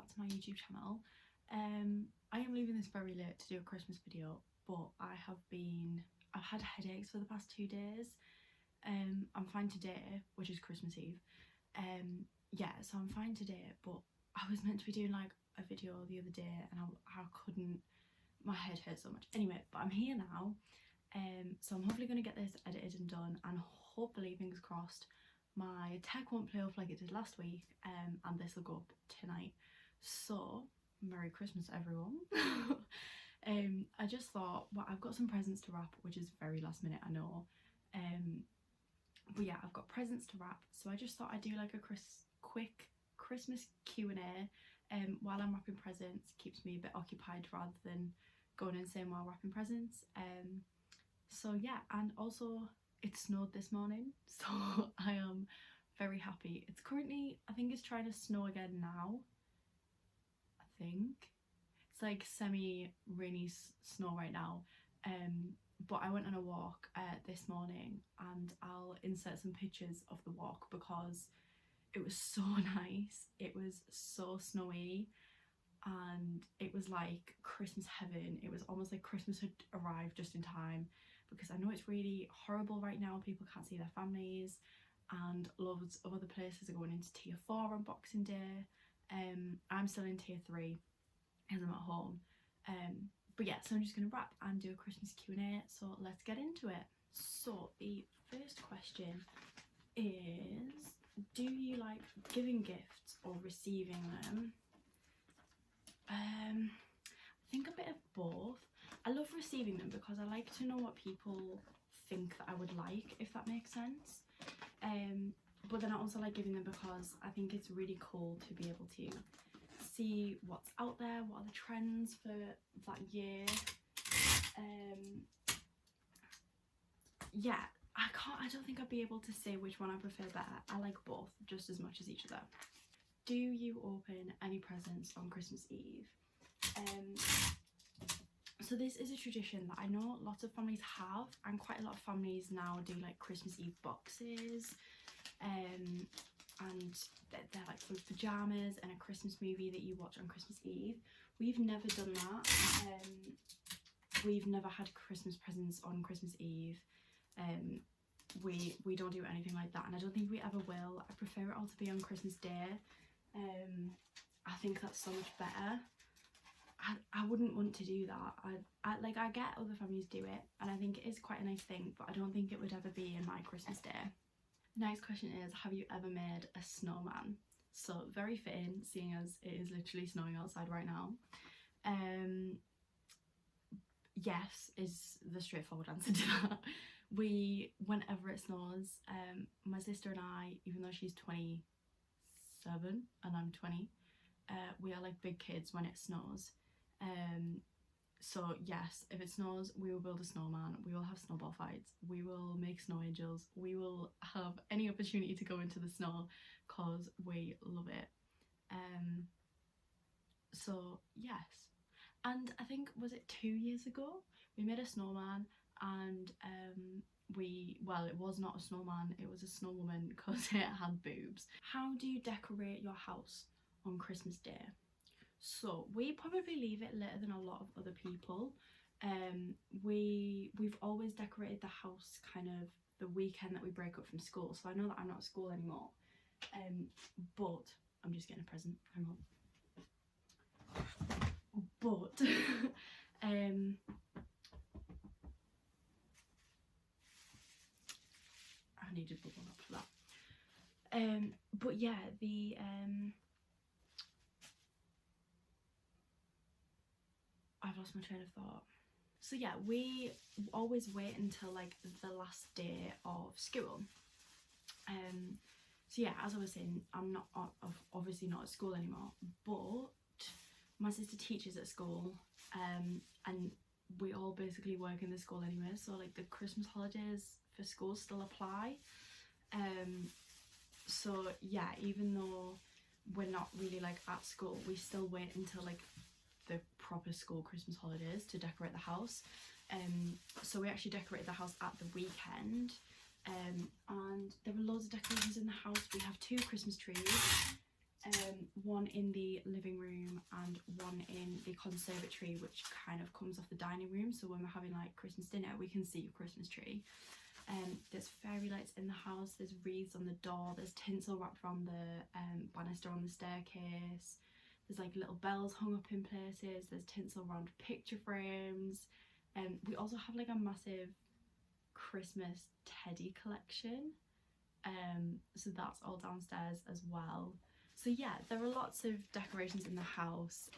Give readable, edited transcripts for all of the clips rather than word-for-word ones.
back to my YouTube channel. I am leaving this very late to do a Christmas video, but I've had headaches for the past 2 days. I'm fine today, which is Christmas Eve. Yeah, so I'm fine today, but I was meant to be doing like a video the other day and I couldn't, my head hurt so much. Anyway, but I'm here now, so I'm hopefully going to get this edited and done, and hopefully, fingers crossed, my tech won't play off like it did last week, and this will go up tonight. So Merry Christmas everyone. I just thought, well, I've got some presents to wrap, which is very last minute, I know, but yeah, I've got presents to wrap, so I just thought I'd do like a quick Christmas Q&A while I'm wrapping presents. Keeps me a bit occupied rather than going insane while wrapping presents. So yeah, and also it snowed this morning, so I am very happy. It's currently, I think it's trying to snow again now. I think it's like semi-rainy snow right now, but I went on a walk this morning, and I'll insert some pictures of the walk because it was so nice. It was so snowy and it was like Christmas heaven. It was almost like Christmas had arrived just in time, because I know it's really horrible right now, people can't see their families and loads of other places are going into tier 4 on Boxing Day. I'm still in tier 3 as I'm at home, but yeah, so I'm just going to wrap and do a Christmas Q&A, so let's get into it. So the first question is, do you like giving gifts or receiving them? I think a bit of both. I love receiving them because I like to know what people think that I would like, if that makes sense. But then I also like giving them because I think it's really cool to be able to see what's out there, what are the trends for that year. Yeah, I don't think I'd be able to say which one I prefer better. I like both just as much as each other. Do you open any presents on Christmas Eve? So this is a tradition that I know lots of families have, and quite a lot of families now do like Christmas Eve boxes, and they're like full of pyjamas and a Christmas movie that you watch on Christmas Eve. We've never done that. We've never had Christmas presents on Christmas Eve. We don't do anything like that, and I don't think we ever will. I prefer it all to be on Christmas Day. I think that's so much better. I wouldn't want to do that. I get other families do it, and I think it is quite a nice thing, but I don't think it would ever be in my Christmas Day. The next question is, have you ever made a snowman? So very fitting, seeing as it is literally snowing outside right now. Yes is the straightforward answer to that. Whenever it snows, my sister and I, even though she's 27 and I'm 20, we are like big kids when it snows. So yes, if it snows, we will build a snowman, we will have snowball fights, we will make snow angels, we will have any opportunity to go into the snow because we love it. So yes, and I think, was it 2 years ago, we made a snowman, and well, it was not a snowman, it was a snow woman because it had boobs. How do you decorate your house on Christmas Day? So we probably leave it later than a lot of other people. We've always decorated the house kind of the weekend that we break up from school, so I know that I'm not at school anymore, but I'm just getting a present, hang on. But I needed bubble wrap for that. But yeah, I've lost my train of thought. So yeah, we always wait until like the last day of school. So yeah, as I was saying, I'm not obviously not at school anymore, but my sister teaches at school, and we all basically work in the school anyway, so like the Christmas holidays for school still apply. So yeah, even though we're not really like at school, we still wait until like the proper school Christmas holidays to decorate the house. So we actually decorated the house at the weekend, and there were loads of decorations in the house. We have 2 Christmas trees, one in the living room and one in the conservatory, which kind of comes off the dining room, so when we're having like Christmas dinner we can see your Christmas tree. There's fairy lights in the house, there's wreaths on the door, there's tinsel wrapped around the banister on the staircase, there's like little bells hung up in places, there's tinsel around picture frames, and we also have like a massive Christmas teddy collection, so that's all downstairs as well. So yeah, there are lots of decorations in the house.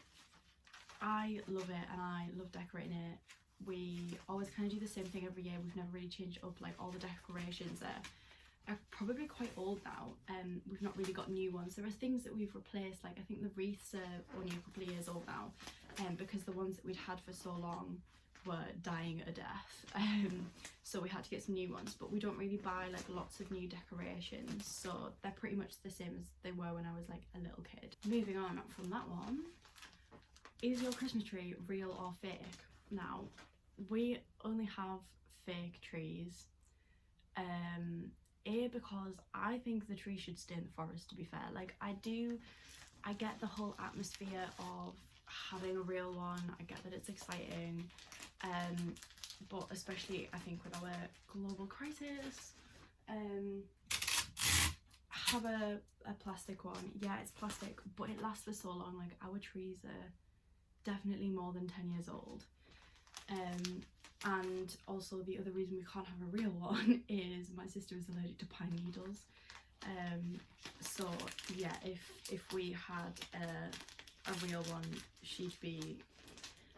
I love it and I love decorating it. We always kind of do the same thing every year. We've never really changed up. Like, all the decorations are probably quite old now, and we've not really got new ones. There are things that we've replaced, like I think the wreaths are only a couple of years old now, because the ones that we'd had for so long were dying a death, so we had to get some new ones. But we don't really buy like lots of new decorations, so they're pretty much the same as they were when I was like a little kid. Moving on from that one, is your Christmas tree real or fake? Now, we only have fake trees, because I think the tree should stay in the forest, to be fair. Like, I get the whole atmosphere of having a real one, I get that it's exciting, but especially I think with our global crisis, have a plastic one. Yeah, it's plastic, but it lasts for so long. Like, our trees are definitely more than 10 years old. And also the other reason we can't have a real one is my sister is allergic to pine needles. So yeah, if we had a real one, she'd be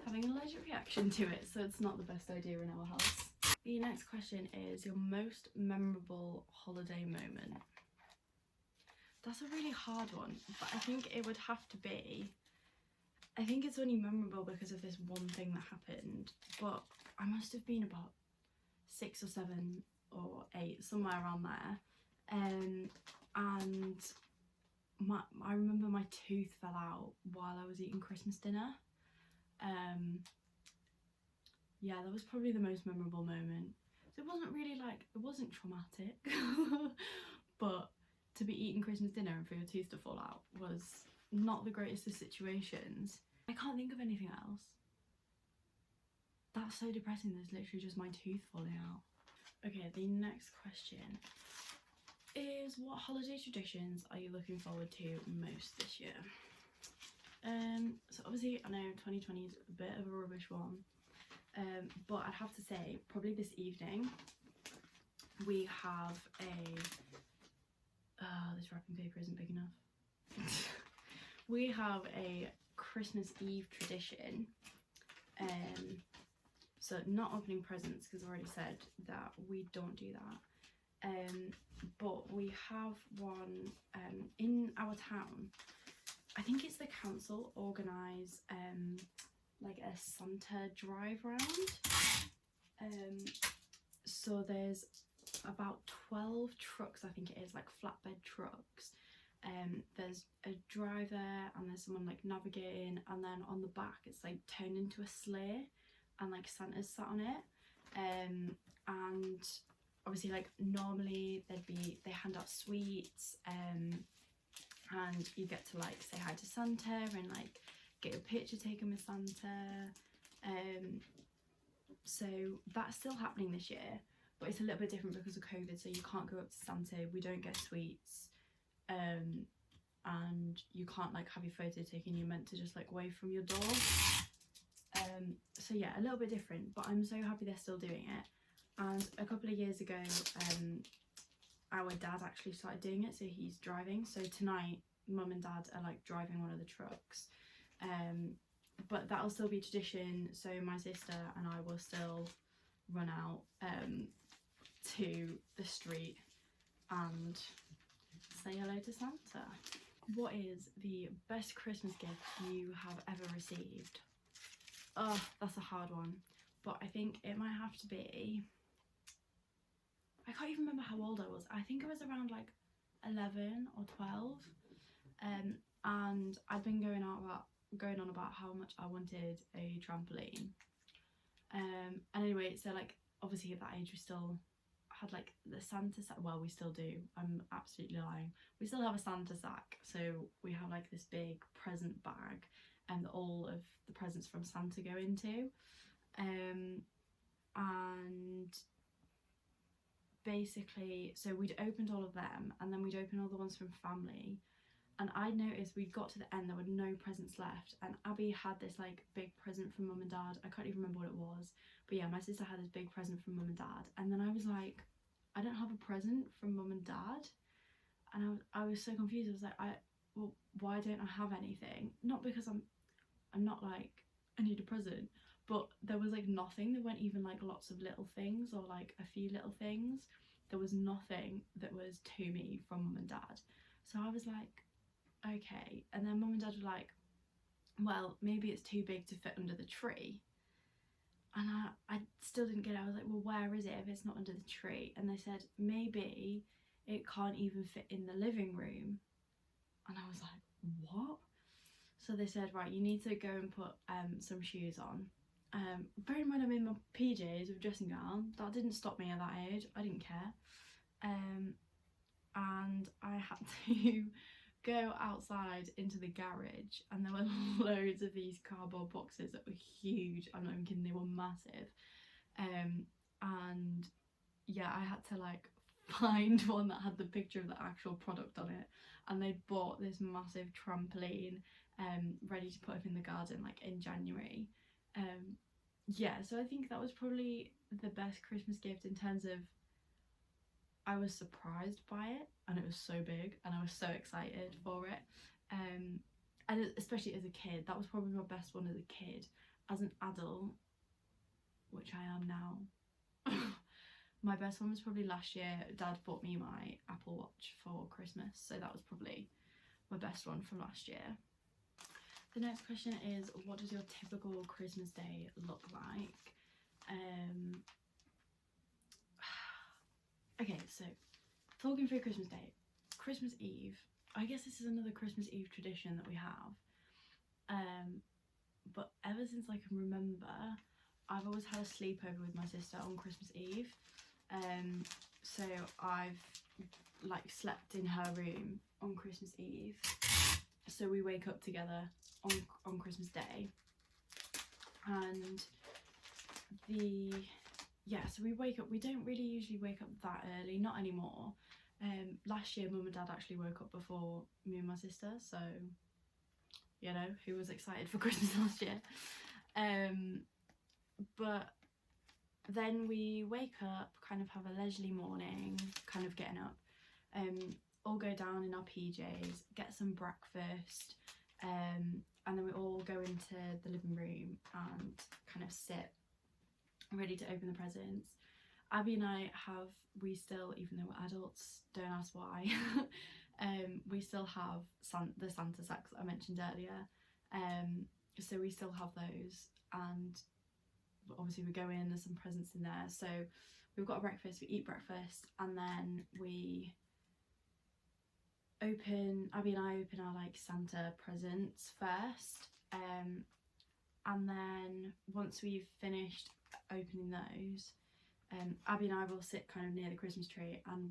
having an allergic reaction to it, so it's not the best idea in our house. The next question is your most memorable holiday moment. That's a really hard one, but I think it would have to be, I think it's only memorable because of this one thing that happened, but I must have been about 6 or 7 or 8, somewhere around there, and I remember my tooth fell out while I was eating Christmas dinner. Yeah, that was probably the most memorable moment. So it wasn't really like, it wasn't traumatic, but to be eating Christmas dinner and for your tooth to fall out was not the greatest of situations. I can't think of anything else. That's so depressing, there's literally just my tooth falling out. Okay, the next question is, what holiday traditions are you looking forward to most this year? So obviously I know 2020 is a bit of a rubbish one, but I'd have to say probably this evening we have this wrapping paper isn't big enough. We have a Christmas Eve tradition, so not opening presents because I've already said that we don't do that, but we have one in our town. I think it's the council organise like a Santa drive round, so there's about 12 trucks, I think it is, like flatbed trucks. There's a driver and there's someone like navigating, and then on the back it's like turned into a sleigh and like Santa's sat on it, and obviously like normally they hand out sweets, and you get to like say hi to Santa and like get a picture taken with Santa, so that's still happening this year, but it's a little bit different because of COVID, so you can't go up to Santa, we don't get sweets, and you can't like have your photo taken, you're meant to just like wave from your door, so yeah, a little bit different, but I'm so happy they're still doing it. And a couple of years ago our dad actually started doing it, so he's driving, so tonight mum and dad are like driving one of the trucks, but that'll still be tradition, so my sister and I will still run out to the street and say hello to Santa. What is the best Christmas gift you have ever received? Oh, that's a hard one, but I think it might have to be, I can't even remember how old I was. I think I was around like 11 or 12, and I'd been going on about how much I wanted a trampoline, and anyway, so like obviously at that age we still had like the Santa sack. Well, we still do. I'm absolutely lying. We still have a Santa sack. So we have like this big present bag and all of the presents from Santa go into. And basically, so we'd opened all of them, and then we'd open all the ones from family. And I noticed we'd got to the end, there were no presents left, and Abby had this like big present from mum and dad. I can't even remember what it was, but yeah, my sister had this big present from mum and dad, and then I was like, I don't have a present from mum and dad, and I was so confused. I was like, well, why don't I have anything? Not because I'm not like, I need a present, but there was like nothing. There weren't even like lots of little things or like a few little things. There was nothing that was to me from mum and dad. So I was like, okay. And then mum and dad were like, well, maybe it's too big to fit under the tree. And I still didn't get it. I was like, well, where is it if it's not under the tree? And they said, maybe it can't even fit in the living room. And I was like, what? So they said, right, you need to go and put some shoes on. Bear in mind I'm in my PJs with a dressing gown. That didn't stop me at that age. I didn't care. And I had to go outside into the garage, and there were loads of these cardboard boxes that were huge. I'm not even kidding, they were massive. And yeah, I had to like find one that had the picture of the actual product on it, and they bought this massive trampoline ready to put up in the garden like in January. Yeah, so I think that was probably the best Christmas gift in terms of I was surprised by it, and it was so big, and I was so excited for it. And especially as a kid, that was probably my best one as a kid. As an adult, which I am now, my best one was probably last year. Dad bought me my Apple Watch for Christmas, so that was probably my best one from last year. The next question is, what does your typical Christmas day look like? Okay, so talking through Christmas Day, Christmas Eve, I guess this is another Christmas Eve tradition that we have. But ever since I can remember, I've always had a sleepover with my sister on Christmas Eve. So I've like slept in her room on Christmas Eve. So we wake up together on Christmas Day. And so we wake up, we don't really usually wake up that early, not anymore. Last year mum and dad actually woke up before me and my sister, so you know, who was excited for Christmas last year. But then we wake up, kind of have a leisurely morning, kind of getting up, all go down in our PJs, get some breakfast, and then we all go into the living room and kind of sit ready to open the presents. Abby and I we still, even though we're adults, don't ask why, we still have the Santa sacks that I mentioned earlier. So we still have those, and obviously we go in, there's some presents in there. So we've got a breakfast, we eat breakfast, and then Abby and I open our like Santa presents first, and then once we've finished opening those, Abby and I will sit kind of near the Christmas tree, and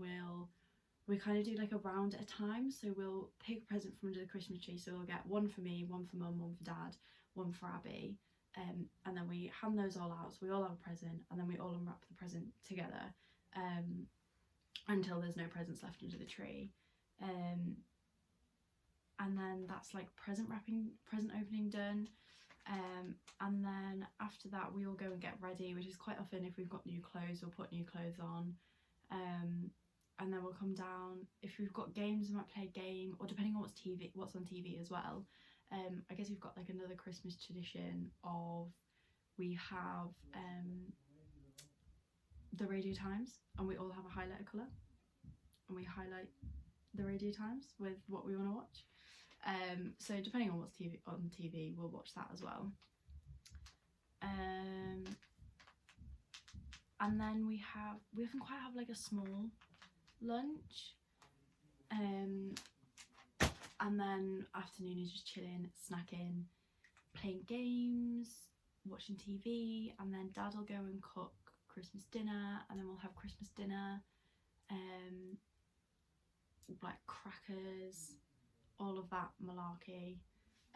we kind of do like a round at a time. So we'll pick a present from under the Christmas tree, so we'll get one for me, one for mum, one for dad, one for Abby, and then we hand those all out, so we all have a present, and then we all unwrap the present together, until there's no presents left under the tree. And then that's like present opening done. And then after that we all go and get ready, which is quite often if we've got new clothes, we'll put new clothes on. And then we'll come down. If we've got games, we might play a game, or depending on what's on TV as well. I guess we've got like another Christmas tradition of we have the Radio Times, and we all have a highlighter colour, and we highlight the Radio Times with what we want to watch. So depending on what's on TV, we'll watch that as well. And then we often quite have like a small lunch. And then afternoon is just chilling, snacking, playing games, watching TV, and then dad will go and cook Christmas dinner, and then we'll have Christmas dinner, like crackers, all of that malarkey,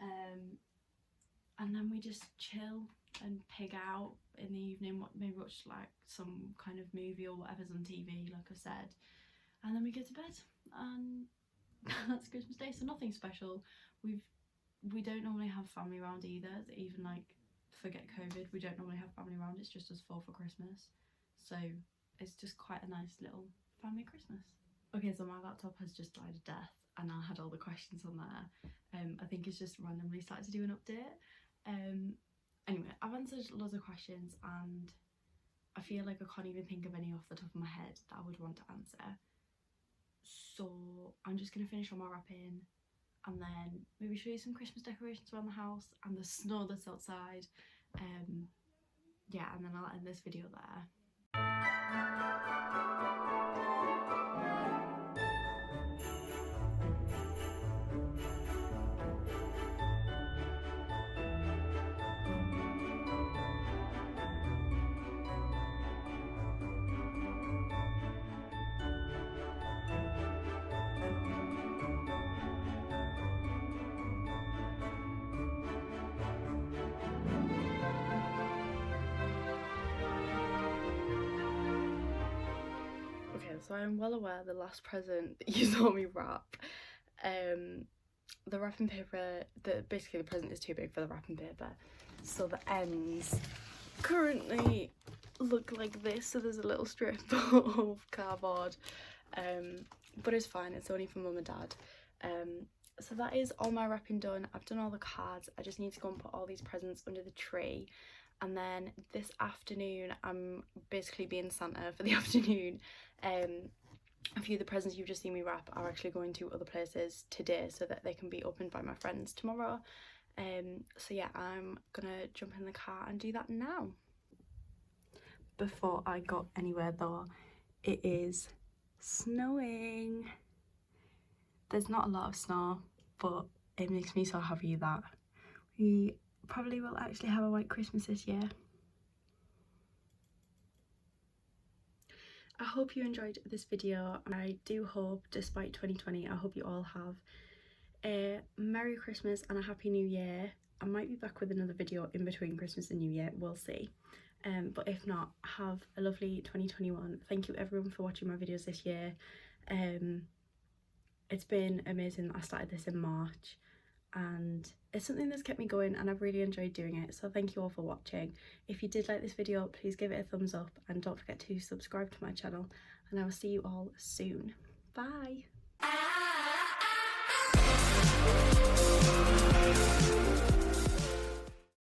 and then we just chill and pig out in the evening, maybe watch like some kind of movie or whatever's on TV, like I said, and then we go to bed, and that's Christmas Day. So nothing special. We don't normally have family around either, even like forget COVID, we don't normally have family around, it's just us four for Christmas, so it's just quite a nice little family Christmas. Okay, so my laptop has just died a death and I had all the questions on there. I think it's just randomly started to do an update. Anyway, I've answered loads of questions and I feel like I can't even think of any off the top of my head that I would want to answer. So I'm just gonna finish all my wrapping and then maybe show you some Christmas decorations around the house and the snow that's outside. Yeah, and then I'll end this video there. So I'm well aware the last present that you saw me wrap, the wrapping paper, basically the present is too big for the wrapping paper, so the ends currently look like this, so there's a little strip of cardboard, but it's fine, it's only for mum and dad. So that is all my wrapping done. I've done all the cards, I just need to go and put all these presents under the tree, and then this afternoon I'm basically being Santa for the afternoon. A few of the presents you've just seen me wrap are actually going to other places today so that they can be opened by my friends tomorrow. So yeah, I'm gonna jump in the car and do that now. Before I go anywhere though, it is snowing. There's not a lot of snow, but it makes me so happy that we probably will actually have a white Christmas this year. I hope you enjoyed this video, and I do hope, despite 2020, I hope you all have a Merry Christmas and a Happy New Year. I might be back with another video in between Christmas and New Year, we'll see. But if not, have a lovely 2021. Thank you everyone for watching my videos this year. It's been amazing that I started this in March, and it's something that's kept me going and I've really enjoyed doing it, so thank you all for watching. If you did like this video, please give it a thumbs up and don't forget to subscribe to my channel, and I will see you all soon. Bye!